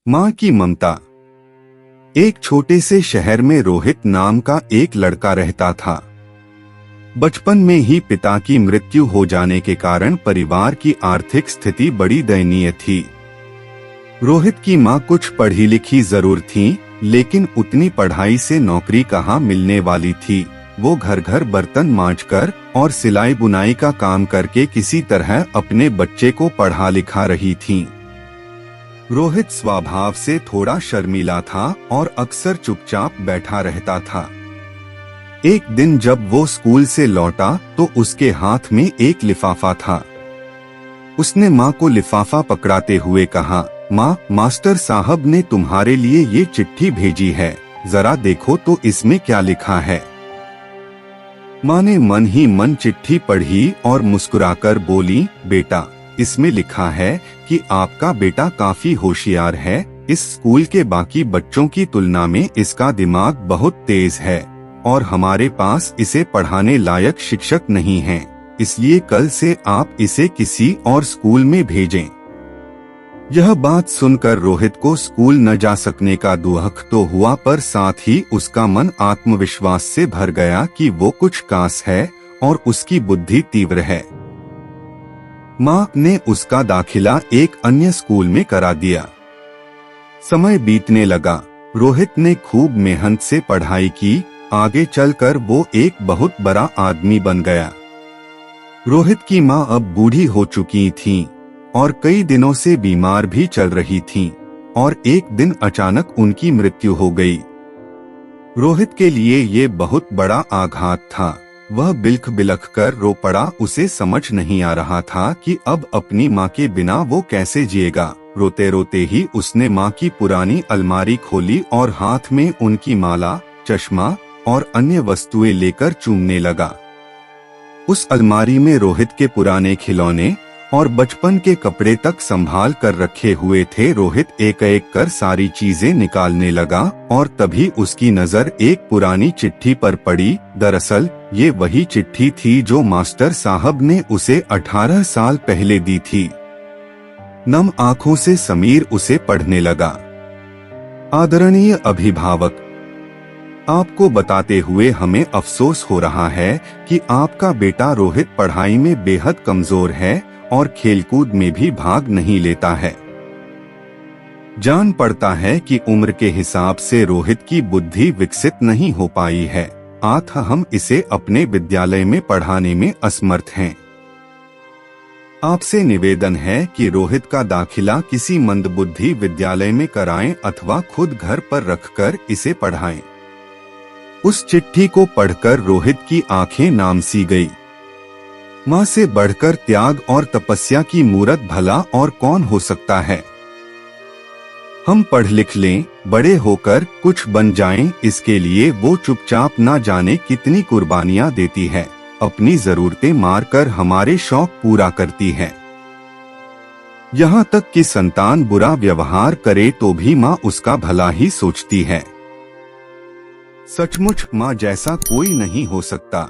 माँ की ममता। एक छोटे से शहर में रोहित नाम का एक लड़का रहता था। बचपन में ही पिता की मृत्यु हो जाने के कारण परिवार की आर्थिक स्थिति बड़ी दयनीय थी। रोहित की माँ कुछ पढ़ी लिखी जरूर थी, लेकिन उतनी पढ़ाई से नौकरी कहाँ मिलने वाली थी। वो घर घर बर्तन मांजकर और सिलाई बुनाई का काम करके किसी तरह अपने बच्चे को पढ़ा लिखा रही थीं। रोहित स्वभाव से थोड़ा शर्मीला था और अक्सर चुपचाप बैठा रहता था। एक दिन जब वो स्कूल से लौटा तो उसके हाथ में एक लिफाफा था। उसने माँ को लिफाफा पकड़ाते हुए कहा, माँ, मास्टर साहब ने तुम्हारे लिए ये चिट्ठी भेजी है, जरा देखो तो इसमें क्या लिखा है। माँ ने मन ही मन चिट्ठी पढ़ी और मुस्कुराकर बोली, बेटा, इसमें लिखा है कि आपका बेटा काफी होशियार है। इस स्कूल के बाकी बच्चों की तुलना में इसका दिमाग बहुत तेज है और हमारे पास इसे पढ़ाने लायक शिक्षक नहीं हैं। इसलिए कल से आप इसे किसी और स्कूल में भेजें। यह बात सुनकर रोहित को स्कूल न जा सकने का दुख तो हुआ, पर साथ ही उसका मन आत्मविश्वास से भर गया कि वो कुछ खास है और उसकी बुद्धि तीव्र है। माँ ने उसका दाखिला एक अन्य स्कूल में करा दिया। समय बीतने लगा। रोहित ने खूब मेहनत से पढ़ाई की। आगे चलकर वो एक बहुत बड़ा आदमी बन गया। रोहित की माँ अब बूढ़ी हो चुकी थीं और कई दिनों से बीमार भी चल रही थीं और एक दिन अचानक उनकी मृत्यु हो गई। रोहित के लिए ये बहुत बड़ा आघात था। वह बिलख बिलख कर रो पड़ा। उसे समझ नहीं आ रहा था कि अब अपनी माँ के बिना वो कैसे जिएगा। रोते रोते ही उसने माँ की पुरानी अलमारी खोली और हाथ में उनकी माला, चश्मा और अन्य वस्तुएं लेकर चूमने लगा। उस अलमारी में रोहित के पुराने खिलौने और बचपन के कपड़े तक संभाल कर रखे हुए थे। रोहित एक एक कर सारी चीजें निकालने लगा और तभी उसकी नजर एक पुरानी चिट्ठी पर पड़ी। दरअसल ये वही चिट्ठी थी जो मास्टर साहब ने उसे 18 साल पहले दी थी। नम आंखों से समीर उसे पढ़ने लगा। आदरणीय अभिभावक, आपको बताते हुए हमें अफसोस हो रहा है कि आपका बेटा रोहित पढ़ाई में बेहद कमजोर है और खेलकूद में भी भाग नहीं लेता है। जान पड़ता है कि उम्र के हिसाब से रोहित की बुद्धि विकसित नहीं हो पाई है, अतः हम इसे अपने विद्यालय में पढ़ाने में असमर्थ हैं। आपसे निवेदन है कि रोहित का दाखिला किसी मंदबुद्धि विद्यालय में कराएं अथवा खुद घर पर रखकर इसे पढ़ाएं। उस चिट्ठी को पढ़कर रोहित की आंखें नाम सी गई। माँ से बढ़कर त्याग और तपस्या की मूरत भला और कौन हो सकता है। हम पढ़ लिख लें, बड़े होकर कुछ बन जाएं, इसके लिए वो चुपचाप ना जाने कितनी कुर्बानियां देती है। अपनी जरूरतें मारकर हमारे शौक पूरा करती है। यहाँ तक कि संतान बुरा व्यवहार करे तो भी माँ उसका भला ही सोचती है। सचमुच माँ जैसा कोई नहीं हो सकता।